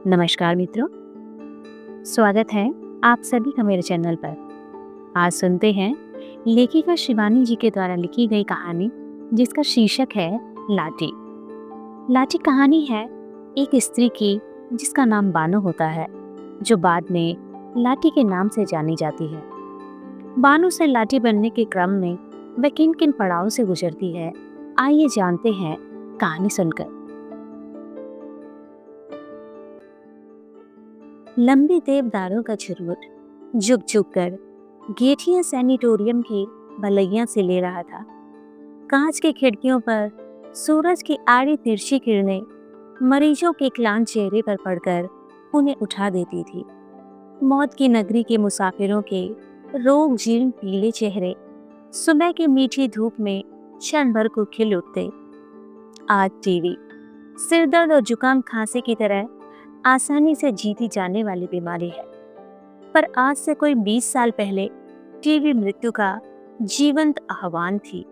नमस्कार मित्रों, स्वागत है आप सभी का मेरे चैनल पर। आज सुनते हैं लेखिका शिवानी जी के द्वारा लिखी गई कहानी जिसका शीर्षक है लाठी। लाठी कहानी है एक स्त्री की जिसका नाम बानो होता है, जो बाद में लाठी के नाम से जानी जाती है। बानो से लाठी बनने के क्रम में वह किन किन पड़ावों से गुजरती है, आइए जानते हैं कहानी सुनकर। लंबे देवदारों का झुरमुट झुक झुक कर गेठिया सैनिटोरियम की भलैया से ले रहा था। कांच की खिड़कियों पर सूरज की आड़ी तिरछी किरणें मरीजों के क्लांत चेहरे पर पड़कर उन्हें उठा देती थी। मौत की नगरी के मुसाफिरों के रोग जीर्ण पीले चेहरे सुबह की मीठी धूप में क्षण भर को खिल उठते। आज टीवी सिरदर्द और जुकाम खांसी की तरह आसानी से जीती जाने वाली बीमारी है, पर आज से कोई 20 साल पहले टीबी मृत्यु का जीवंत आह्वान थी।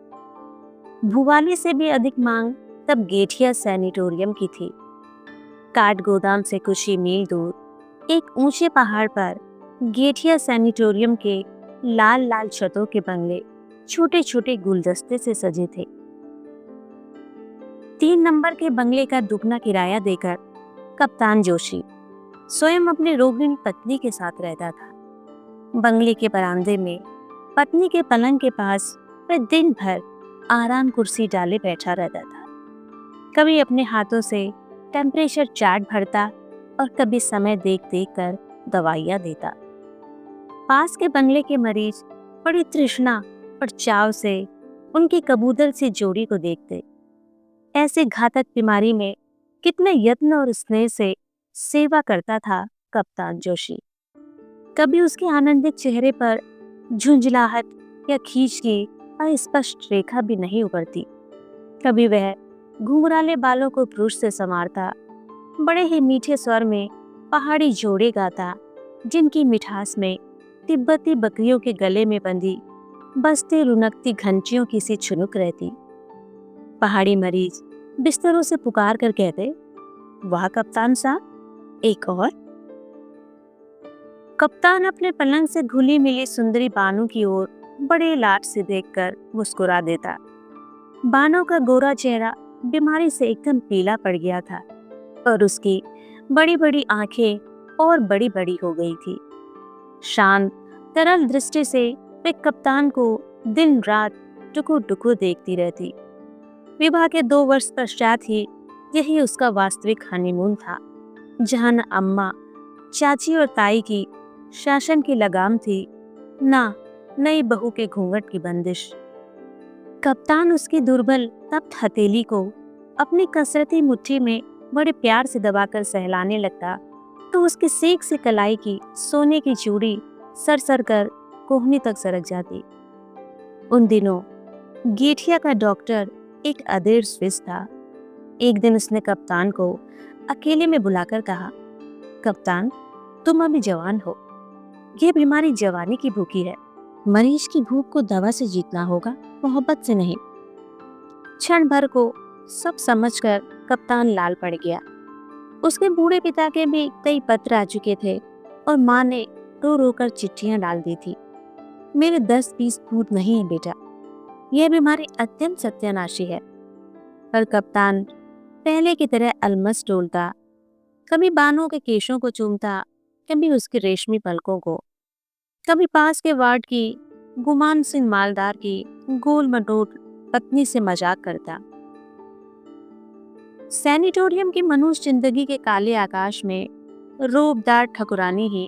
भुवाली से भी अधिक मांग तब गेठिया सैनिटोरियम की थी। काठ गोदाम से कुछ ही मील दूर एक ऊंचे पहाड़ पर गेठिया सैनिटोरियम के लाल लाल छतों के बंगले छोटे छोटे गुलदस्ते से सजे थे। 3 नंबर के बंगले का दुगना किराया देकर कप्तान जोशी स्वयं अपनी रोगिणी पत्नी के साथ रहता था। बंगले के बरामदे में पत्नी के पलंग के पास वह दिन भर आराम कुर्सी डाले बैठा रहता था। कभी अपने हाथों से टेम्परेचर चार्ट भरता और कभी समय देख देख कर दवाइयाँ देता। पास के बंगले के मरीज बड़ी तृष्णा और चाव से उनकी कबूतर सी जोड़ी को देखते। ऐसे घातक बीमारी में कितने यत्न और स्नेह से सेवा करता था कप्तान जोशी। कभी उसके आनंदित चेहरे पर झुंझलाहट या खींच की अस्पष्ट रेखा भी नहीं उभरती। कभी वह घुंघराले बालों को ब्रश से संवारता, बड़े ही मीठे स्वर में पहाड़ी जोड़े गाता, जिनकी मिठास में तिब्बती बकरियों के गले में बंधी बसती रुनकती घंटियों की सी छुनुक रहती। पहाड़ी मरीज बिस्तरों से पुकार कर कहते, वाह कप्तान साहब, एक और। कप्तान अपने पलंग से घुली मिली सुंदरी बानो की ओर बड़े लाड से देखकर मुस्कुरा देता। बानो का गोरा चेहरा बीमारी से एकदम पीला पड़ गया था और उसकी बड़ी बड़ी आंखें और बड़ी बड़ी हो गई थी। शांत तरल दृष्टि से वे कप्तान को दिन रात टुकुर टुकुर देखती रहती। विवाह के 2 वर्ष पश्चात ही यही उसका वास्तविक हनीमून था, जहां न अम्मा, चाची और ताई की शासन की लगाम थी, ना नई बहू के घूंघट की बंदिश। कप्तान उसकी दुर्बल तप्त हथेली को अपनी कसरती मुट्ठी में बड़े प्यार से दबाकर सहलाने लगता तो उसकी सीख से कलाई की सोने की चूड़ी सर कर कोहनी तक सरक जाती। उन दिनों गेठिया का डॉक्टर एक अधेड़ स्विस था। एक दिन उसने कप्तान को अकेले में बुलाकर कहा, कप्तान, तुम अभी जवान हो, यह बीमारी जवानी की भूखी है। मरीज की भूख को दवा से जीतना होगा, मोहब्बत से नहीं। क्षण भर को सब समझकर कप्तान लाल पड़ गया। उसके बूढ़े पिता के भी कई पत्र आ चुके थे और माँ ने रो रो कर चिट्ठियां डाल दी थी। मेरे 10-20 पूत नहीं है बेटा, यह बीमारी अत्यंत सत्यानाशी है। पर कप्तान पहले की तरह अलमस डोलता, कभी बानों के केशों को चूमता, कभी उसकी रेशमी पलकों को, कभी पास के वार्ड की गुमान सिंह मालदार की गोल मटोट पत्नी से मजाक करता। सैनिटोरियम की मनुष्य जिंदगी के काले आकाश में रोबदार ठकुरानी ही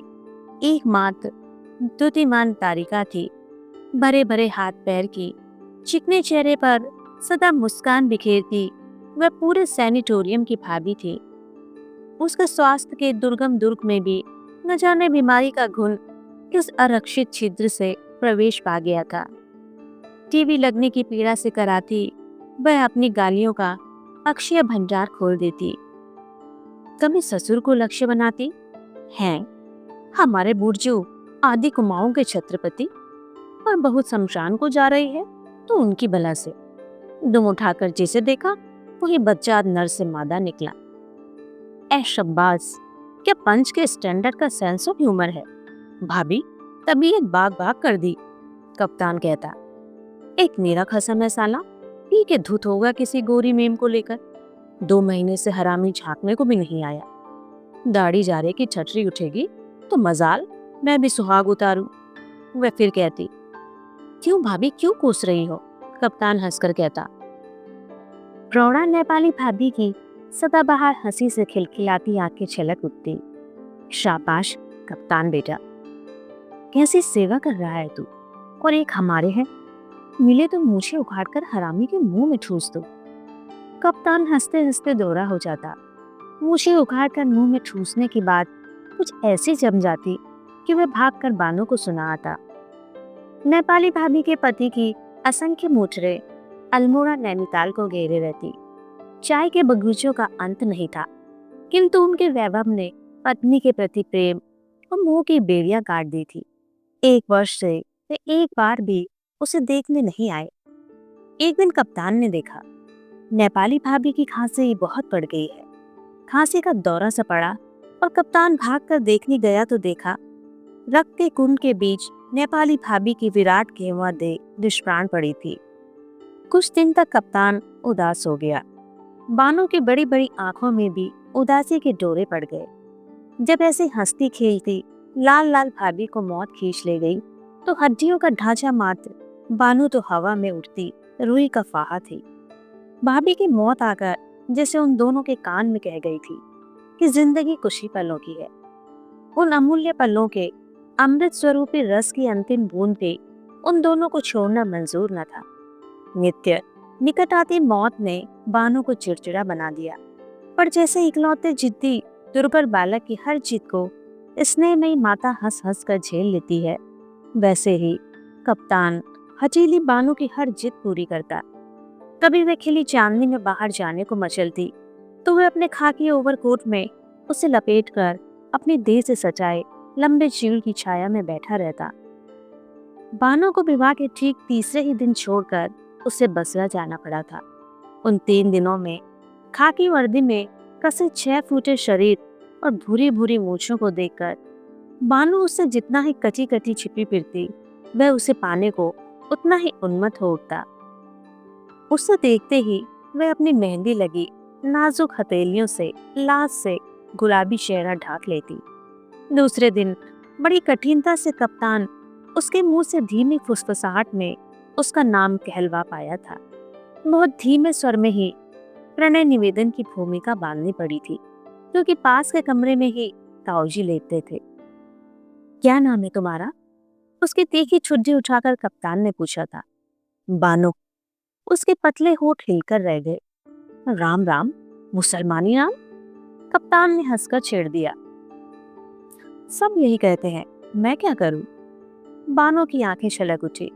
एकमात्र द्युतिमान तारिका थी। भरे भरे हाथ पैर की, चिकने चेहरे पर सदा मुस्कान बिखेरती वह पूरे सैनिटोरियम की भाभी थी। उसके स्वास्थ्य के दुर्गम दुर्ग में भी न जाने बीमारी का घुन किस आरक्षित छिद्र से प्रवेश पा गया था। टीबी लगने की पीड़ा से कराती वह अपनी गालियों का अक्षय भंडार खोल देती। कभी ससुर को लक्ष्य बनाती, हैं हमारे बुर्जू आदि कुमाऊं के छत्रपति, और बहू शमशान को जा रही है तो उनकी बला से दुम उठाकर जिसे देखा वही बच्चा नर से मादा निकला। ऐ शब्बास, क्या पंच के स्टैंडर्ड का सेंस ऑफ ह्यूमर है? भाभी तबीयत बाग बाग कर दी। कप्तान कहता, एक नीरा खसम है साला, पी के धुत होगा किसी गोरी मेम को लेकर। 2 महीने से हरामी झांकने को भी नहीं आया। दाढ़ी जारे की छटरी उठेगी तो मजाल मैं भी सुहाग उतारूं। वह फिर कहती, क्यों भाभी क्यों कोस रही हो? कप्तान हंसकर कहता। प्रौढ़ा नेपाली भाभी की सदाबहार हंसी से खिलखिलाती आंखें छलक उठती। शाबाश कप्तान बेटा, कैसी सेवा कर रहा है तू। और एक हमारे हैं, मिले तो मूछें उखाड़कर हरामी के मुंह में ठूस दो। कप्तान हंसते हंसते दोहरा हो जाता। मूछें उखाड़कर मुंह में ठूसने की बात कुछ ऐसी जम जाती कि वह भागकर बानो को सुना आता। नेपाली भाभी के पति की असंख्य मोटरें अल्मोड़ा नैनीताल को घेरे रहती। चाय के बगीचों का अंत नहीं था, किंतु उनके वैभव ने पत्नी के प्रति प्रेम और मोह की बेड़ियां काट दी थी। 1 वर्ष से वे एक बार भी उसे देखने नहीं आए। एक दिन कप्तान ने देखा, नेपाली भाभी की खांसी बहुत बढ़ गई है। खांसी का दौरा सा पड़ा और कप्तान भागकर देखने गया तो देखा, रक्त के कुंड के बीच नेपाली भाभी की विराट घेवा देह निष्प्राण पड़ी थी। कुछ दिन तक कप्तान उदास हो गया। बानो की बड़ी बड़ी आंखों में भी उदासी के डोरे पड़ गए। जब ऐसे हंसती खेलती लाल लाल भाभी को मौत खींच ले गई तो हड्डियों का ढांचा मात्र बानो तो हवा में उड़ती रुई का फाहा थी। भाभी की मौत आकर जैसे उन दोनों के कान में कह गई थी कि जिंदगी कुछ ही पलों की है। उन अमूल्य पलों के अमृत स्वरूपी रस की अंतिम बूंद पे उन दोनों को छोड़ना मंजूर न था। नित्य निकट आती मौत ने बानो को चिड़चिड़ा बना दिया, पर जैसे इकलौते जिद्दी दुर्बल बालक की हर जिद को स्नेहमयी माता हंस हंस कर झेल लेती है, वैसे ही कप्तान हठीली बानो की हर जिद पूरी करता। कभी वह खिली चांदनी में बाहर जाने को मचलती तो वह अपने खाकी ओवरकोट में उसे लपेटकर अपनी देह से सजाए लंबे चीड़ की छाया में बैठा रहता। बानो को विवाह के ठीक तीसरे ही दिन छोड़कर उसे बसरा जाना पड़ा था। उन 3 दिनों में खाकी वर्दी में कसे 6 फुटे शरीर और भूरी भूरी मूछों को देखकर बानो उससे जितना ही कटी कटी छिपी फिरती, वह उसे पाने को उतना ही उन्मत्त हो उठता। उसे देखते ही वह अपनी मेहंदी लगी नाजुक हथेलियों से लाज से गुलाबी चेहरा ढाक लेती। दूसरे दिन बड़ी कठिनता से कप्तान उसके मुंह से धीमी फुसफुसाहट में उसका नाम कहलवा पाया था। बहुत धीमे स्वर में ही प्रणय निवेदन की भूमिका बांधनी पड़ी थी, क्योंकि पास के कमरे में ही ताऊजी लेटते थे। क्या नाम है तुम्हारा? उसकी तीखी छुट्टी उठाकर कप्तान ने पूछा था। बानो। उसके पतले होठ हिलकर रह गए। राम राम, मुसलमानी नाम? कप्तान ने हंसकर छेड़ दिया। सब यही कहते हैं, मैं क्या करूं? बानो की आंखें छलक उठी।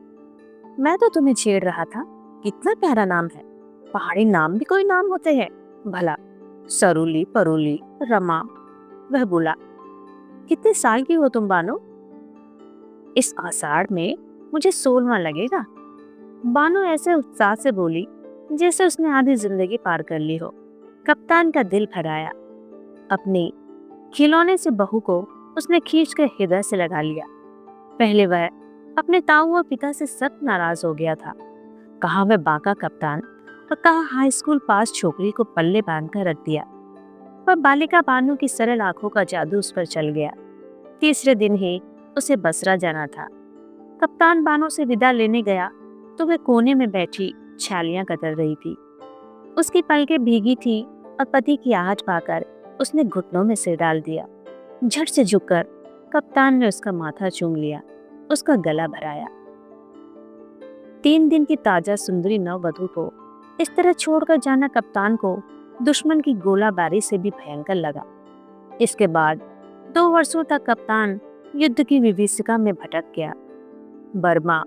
मैं तो तुम्हें छेड़ रहा था, कितना प्यारा नाम है। पहाड़ी नाम भी कोई नाम होते हैं भला? सरूली, परूली, रमा। वह बोला, कितने साल की हो तुम बानो? इस आषाढ़ में मुझे 16वां लगेगा। बानो ऐसे उत्साह से बोली जैसे उसने आधी जिंदगी पार कर ली हो। कप्तान का दिल भर आया। अपनी खिलौने से बहू को उसने खींचकर हृदय से लगा लिया। पहले वह अपने ताऊ और पिता से सख्त नाराज हो गया था। कहा वह बांका कप्तान और कहा हाई स्कूल पास छोकरी को पल्ले बांधकर रख दिया। पर बालिका बानो की सरल आंखों का जादू उस पर चल गया। तीसरे दिन ही उसे बसरा जाना था। कप्तान बानो से विदा लेने गया तो वह कोने में बैठी छालियां कतर रही थी। उसकी पलकें भीगी थी और पति की आहट पाकर उसने घुटनों में सिर डाल दिया। झट से झुककर कप्तान ने उसका माथा चूम लिया, उसका गला भराया। 3 दिन की ताजा सुंदरी नववधू को इस तरह छोड़कर जाना कप्तान को दुश्मन की गोलाबारी से भी भयंकर लगा। इसके बाद 2 वर्षों तक कप्तान युद्ध की विभीषिका में भटक गया। बर्मा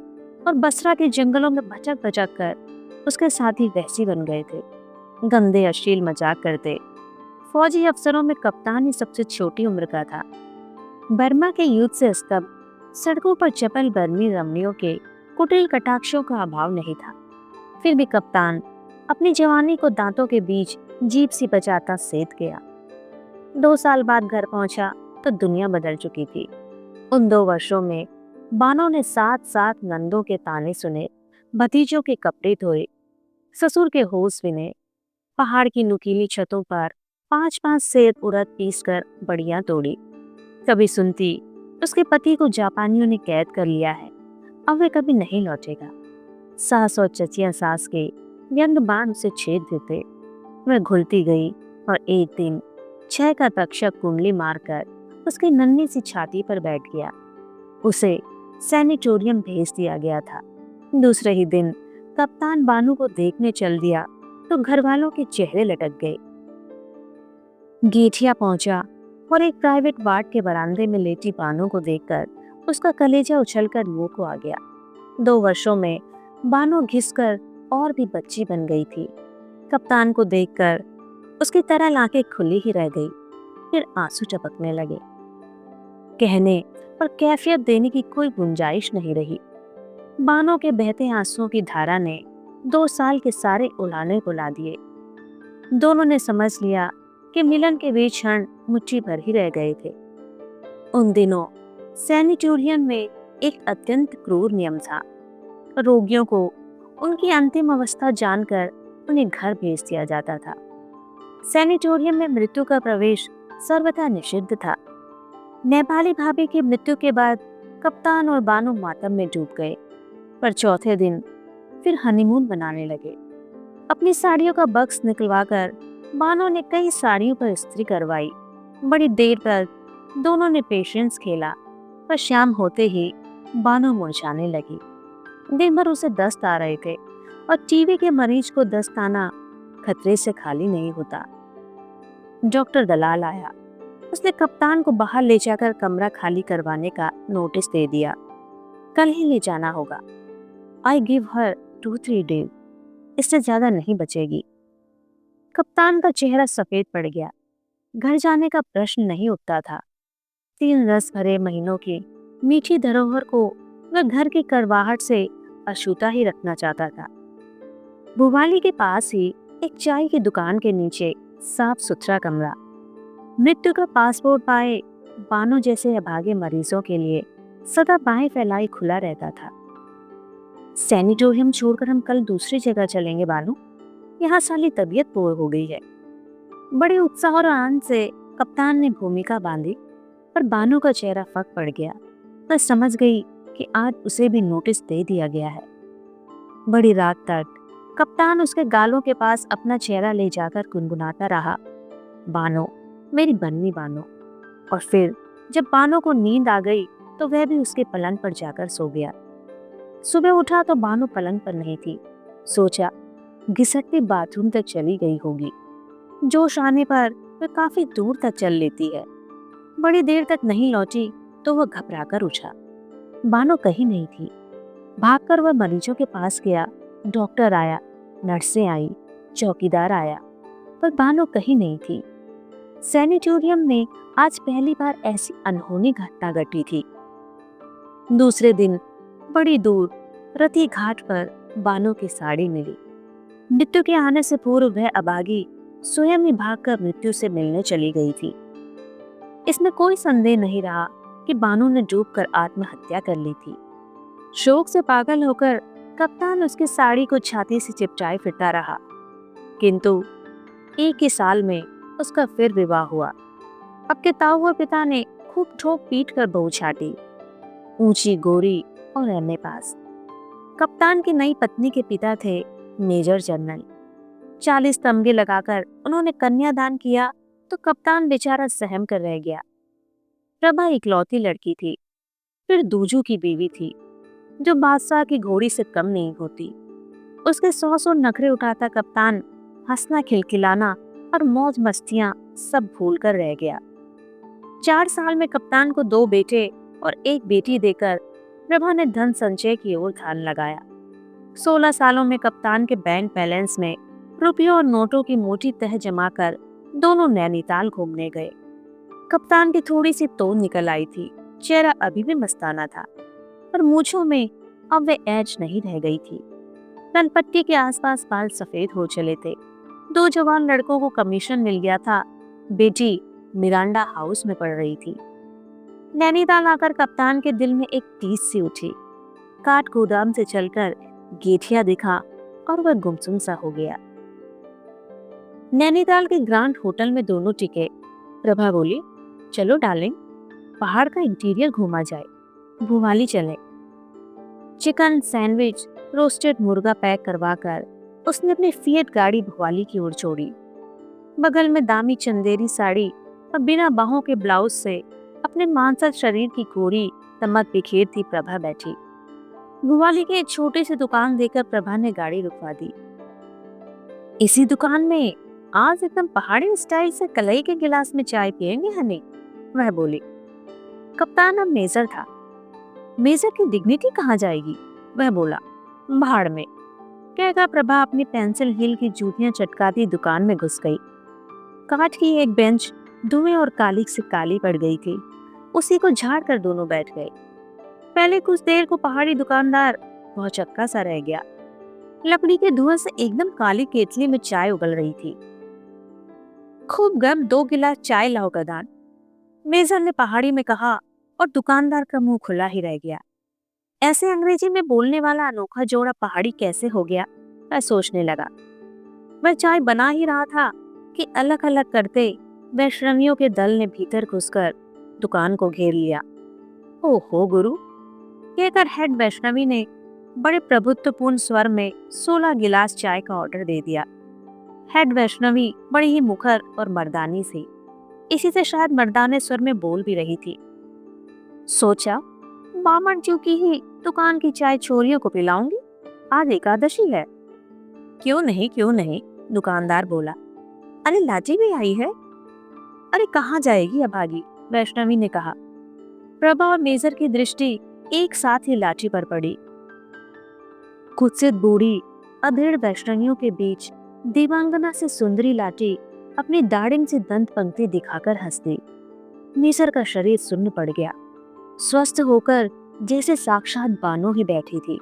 और बसरा के जंगलों में भटक भटक कर उसके साथी वहसी बन गए थे, गंदे अश्लील मजाक करते। फौजी अफसरों में कप्तान ही सबसे छोटी उम्र का था। बर्मा के युद्ध से स्तब्ध सड़कों पर चपल बर्मी रमणियों के कुटिल कटाक्षों का अभाव नहीं था। फिर भी कप्तान अपनी जवानी को दांतों के बीच जीभ सी बजाता सेध गया। 2 साल बाद घर पहुंचा तो दुनिया बदल चुकी थी। उन 2 वर्षों में बानो ने 7-7 नंदों के ताने सुने, भतीजों के कपड़े धोए, ससुर के होश विने, पहाड़ की नुकीली छतों पर 5-5 सेर उड़द पीसकर बढ़िया तोड़ी। कभी सुनती उसके पति को जापानियों ने कैद कर लिया है, अब वे कभी नहीं लौटेगा। सास और चचिया सास के व्यंग बाण उसे छेद देते। वह घुलती गई और एक दिन 6 का तक्षक कुंडली मारकर उसकी नन्ही सी छाती पर बैठ गया। उसे सैनिटोरियम भेज दिया गया था। दूसरे ही दिन कप्तान बानू को देखने चल दिया तो घर वालों के चेहरे लटक गए। गेठिया पहुंचा और एक प्राइवेट वार्ड के बरामदे में लेटी बानू को देखकर उसका कलेजा उछलकर मुंह को आ गया। 2 वर्षों में बानू घिसकर और भी बच्ची बन गई थी। कप्तान को देखकर उसकी तरह आंखें खुली ही रह गई, फिर आंसू टपकने लगे। कहने और कैफियत देने की कोई गुंजाइश नहीं रही। बानों के बहते आंसुओं की धारा ने 2 साल के सारे उलाने बुला दिए। दोनों ने समझ लिया कि मिलन के वे क्षण मुट्ठी भर ही रह गए थे। उन दिनों सैनिटोरियम में एक अत्यंत क्रूर नियम था। रोगियों को उनकी अंतिम अवस्था जानकर उन्हें घर भेज दिया जाता था। सैनिटोरियम में मृत्यु का प्रवेश सर्वथा निषिद्ध था। नेपाली भाभी की मृत्यु के बाद कप्तान और बानू मातम में डूब गए, पर चौथे दिन फिर हनीमून मनाने लगे। अपनी साड़ियों का बक्स निकलवाकर बानू ने कई साड़ियों पर इस्त्री करवाई। बड़ी देर तक दोनों ने पेशेंस खेला, पर शाम होते ही बानू मुरझाने लगी। दिन भर उसे दस्त आ रहे थे और टीबी के मरीज को दस्त आना खतरे से खाली नहीं होता। डॉक्टर दलाल आया। उसने कप्तान को बाहर ले जाकर कमरा खाली करवाने का नोटिस दे दिया। कल ही ले जाना होगा। आई गिव हर 2-3 डेज, इससे ज्यादा नहीं बचेगी। कप्तान का चेहरा सफेद पड़ गया। घर जाने का प्रश्न नहीं उठता था। 3 रस भरे महीनों की मीठी धरोहर को वह घर की करवाहट से अछूता ही रखना चाहता था। भुवाली के पास ही एक चाय की दुकान के नीचे साफ सुथरा कमरा। मृत्यु का पासपोर्ट पाए बानों जैसे अभागे मरीजों के लिए सदा बाहें फैलाई खुला रहता था। सैनिटोरियम छोड़कर हम कल दूसरी जगह चलेंगे बानू, यहाँ साली तबीयत बोर हो गई है। बड़े उत्साह और आनंद से कप्तान ने भूमिका बांधी, पर बानू का चेहरा फक पड़ गया। वह समझ गई कि आज उसे भी नोटिस दे दिया गया है। बड़ी रात तक कप्तान उसके गालों के पास अपना चेहरा ले जाकर गुनगुनाता रहा, बानो मेरी बन्नी बानो। और फिर जब बानो को नींद आ गई तो वह भी उसके पलंग पर जाकर सो गया। सुबह उठा तो बानो पलंग पर नहीं थी। सोचा घिसटती बाथरूम तक चली गई होगी। जोश आने पर वह काफी दूर तक चल लेती है। बड़ी देर तक नहीं लौटी तो वह घबराकर उठा। बानो कहीं नहीं थी। भागकर वह मरीजों के पास गया। डॉक्टर आया, नर्सें आई, चौकीदार आया, पर बानो कहीं नहीं थी। सैनिटोरियम में आज पहली बार ऐसी अनहोनी घटना घटी थी। दूसरे दिन बड़ी दूर रति घाट पर बानो की साड़ी मिली। मृत्यु के आने से पूर्व वह अभागी स्वयं ही भागकर मृत्यु से मिलने चली गई थी। इसमें कोई संदेह नहीं रहा कि बानो ने डूबकर आत्महत्या कर ली थी। शोक से पागल होकर कप्तान उसकी साड़ी को छाती से चिपटाए फिरता रहा, किंतु एक ही साल में उसका फिर विवाह हुआ। अब के ताऊ और पिता ने खूब ठोक पीट कर बहू छाटी, ऊंची गोरी और एमए पास। कप्तान की नई पत्नी के पिता थे मेजर जनरल। 40 तमगे लगाकर उन्होंने कन्यादान किया तो कप्तान बेचारा सहम कर रह गया। प्रभा इकलौती लड़की थी। फिर दूजू की बीवी थी, जो बादशाह की घोड़ी से कम नहीं होती। उसके 100 नखरे उठाता कप्तान हंसना, खिलखिलाना और मौज मस्तियां सब भूल कर रह गया। 4 साल में कप्तान को 2 बेटे और 1 बेटी देकर प्रभा ने धन संचय की ओर ध्यान लगाया। 16 सालों में कप्तान के बैंक बैलेंस में रुपयों और नोटों की मोटी तह जमा कर दोनों नैनीताल घूमने गए। कप्तान की थोड़ी सी तोन निकल आई थी। चेहरा अभी भी मस्ताना था, पर मूंछों में अब वे एज नहीं रह गई थी। कनपट्टी के आसपास बाल सफेद हो चले थे। 2 जवान लड़कों को कमीशन मिल गया था। बेटी मिरांडा हाउस में पढ़ रही थी। नैनीताल आकर कप्तान के दिल में एक टीस सी उठी। काठ गोदाम से चलकर गेठिया दिखा और वह गुमसुम सा हो गया। नैनीताल के ग्रांड होटल में दोनों टिके। प्रभा बोली, चलो डार्लिंग, पहाड़ का इंटीरियर घूमा जाए, भुवाली चले। चिकन सैंडविच, रोस्टेड मुर्गा पैक करवाकर उसने अपनी फिएट गाड़ी भुवाली की ओर छोड़ी। बगल में दामी चंदेरी साड़ी और बिना बाहों के ब्लाउज से अपने मांसल शरीर की गोरी तमक बिखेरती प्रभा बैठी। भुवाली की एक छोटी सी दुकान देखकर प्रभा ने गाड़ी रुकवा दी। इसी दुकान में आज एकदम पहाड़ी स्टाइल से कलई के गिलास में चाय पियेंगे हनी, वह बोली। कप्तान अब मेजर था। मेजर की डिग्निटी कहाँ जाएगी, वह बोला। भाड़ में, कहकर प्रभा अपनी पेंसिल हील की जूतियां चटकाती दुकान में घुस गई। काठ की एक बेंच धुएं और कालिक से काली पड़ गई थी। उसी को झाड़ कर दोनों बैठ गए। पहले कुछ देर को पहाड़ी दुकानदार बहुत चक्का सा रह गया। लकड़ी के धुआं से एकदम काली केतली में चाय उबल रही थी। खूब गर्म 2 गिलास चाय लाओ गदान, मेजर ने पहाड़ी में कहा और दुकानदार का मुंह खुला ही रह गया। ऐसे अंग्रेजी में बोलने वाला अनोखा जोड़ा पहाड़ी कैसे हो गया, वह सोचने लगा। वह चाय बना ही रहा था कि अलग अलग करते वैष्णवियों के दल ने भीतर घुसकर दुकान को घेर लिया। ओहो गुरु, कहकर हेड वैष्णवी ने बड़े प्रभुत्वपूर्ण स्वर में 16 गिलास चाय का ऑर्डर दे दिया। हेड वैष्णवी बड़ी ही मुखर और मर्दानी थी, इसी से शायद मर्दाने स्वर में बोल भी रही थी। सोचा, बामन जी की ही दुकान की चाय चोरियों को पिलाऊंगी, आज एकादशी है। क्यों नहीं, दुकानदार बोला। अरे लाची भी आई है। अरे कहाँ जाएगी अभागी, वैष्णवी ने कहा। प्रभा और मेजर की दृष्टि एक साथ ही लाठी पर पड़ी। कुत्सित बूढ़ी अधेड़ वैष्णवियों के बीच देवांगना से सुंदरी लाठी अपनी दाढ़िम से दंत पंक्ति दिखाकर हंस दी। मेजर का शरीर सुन्न पड़ गया, स्वस्थ होकर जैसे साक्षात बानो ही बैठी थी।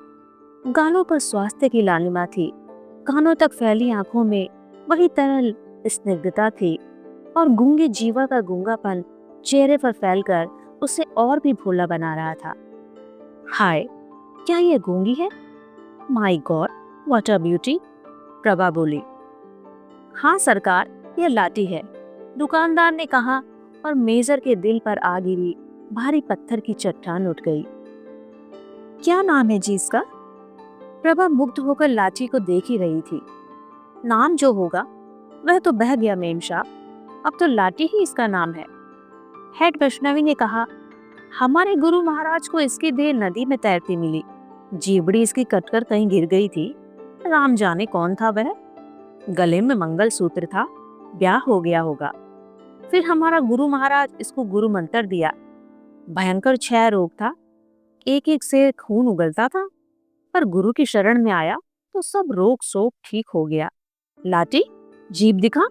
गालों पर स्वास्थ्य की लालिमा थी, कानों तक फैली आंखों में वही तरल स्निग्धता थी और गूंगे जीवा का गूंगापन चेहरे पर फैलकर उसे और भी भोला बना रहा था। हाय, क्या ये गूंगी है? My God, what a beauty, Prabha बोली। हाँ सरकार, यह लाठी है, दुकानदार ने कहा और मेजर के दिल पर आ गिरी भारी पत्थर की चट्टान उठ गई। क्या नाम है जी इसका? प्रभा मुग्ध होकर लाठी को देख ही रही थी। नाम जो होगा वह तो बह गया मेम साहब, अब तो लाठी ही इसका नाम है। हेड वैष्णवी ने कहा, हमारे गुरु महाराज को इसकी देह नदी में तैरती मिली, जीबड़ी इसकी कटकर कहीं गिर गई थी। राम जाने कौन था वह, गले में मंगल सूत्र था, ब्याह हो गया होगा। फिर हमारा गुरु महाराज इसको गुरु मंत्र दिया। भयंकर क्षय रोग था, एक एक से खून उगलता था, पर गुरु की शरण में आया तो सब रोग शोक ठीक हो गया। लाठी, जीभ दिखा।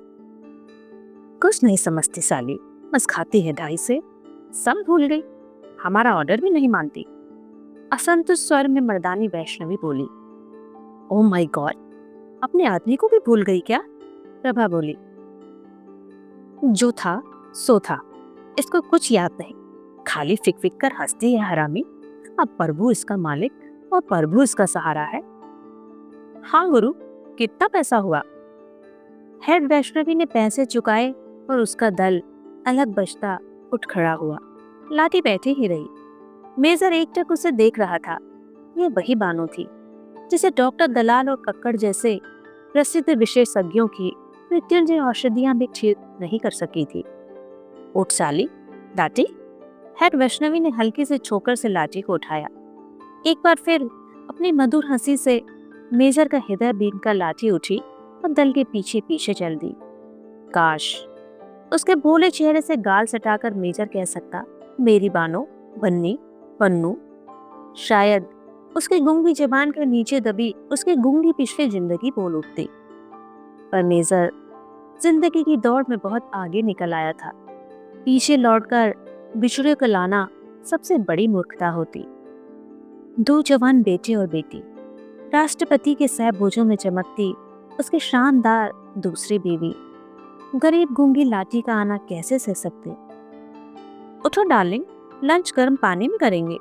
कुछ नहीं समझती साली, बस खाती है ढाई से, सब भूल गई, हमारा ऑर्डर भी नहीं मानती। असंतुष्ट स्वर में मर्दानी वैष्णवी बोली। ओह माय गॉड, अपने आदमी को भी भूल गई क्या? प्रभा बोली। जो था सो था, इसको कुछ याद नहीं, खाली फिक फिक कर हंसती है हरामी। अब प्रभु इसका मालिक और प्रभु इसका सहारा है। हाँ गुरु, कितना पैसा हुआ? हेड वैष्णवी ने पैसे चुकाए और उसका दल अलग बजता उठ खड़ा हुआ। लाठी बैठी ही रही। मेजर एकटक उसे देख रहा था। यह वही बानो थी जिसे डॉक्टर दलाल और कक्कड़ जैसे प्रसिद्ध विशेषज्ञों की मृत्युंजय औषधियां भी ठीक नहीं कर सकी थी। उठ साली, लाठी। हेड वैष्णवी ने हल्की से छोकर से लाठी को उठाया। एक बार फिर अपनी मधुर हंसी से मेजर का हृदय बीन का लाठी उठी और दल के पीछे पीछे चल दी। काश उसके भोले चेहरे से गाल सटाकर मेजर कह सकता, मेरी बानो, बन्नी, पन्नू। शायद उसकी गूंगी जबान के नीचे दबी उसकी गूंगी पिछली जिंदगी बोल उठती। पर मेजर जिंदगी की दौड़ में बहुत आगे निकल आया था। पीछे लौटकर बिछड़े को लाना सबसे बड़ी मूर्खता होती। 2 जवान बेटे और बेटी, राष्ट्रपति के सहभोजों में चमकती उसकी शानदार दूसरी बीवी, गरीब गूंगी लाठी का आना कैसे सह सकते। उठो डार्लिंग, लंच गर्म पानी में करेंगे,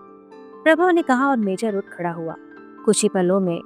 प्रभा ने कहा और मेजर उठ खड़ा हुआ। कुछ ही पलों में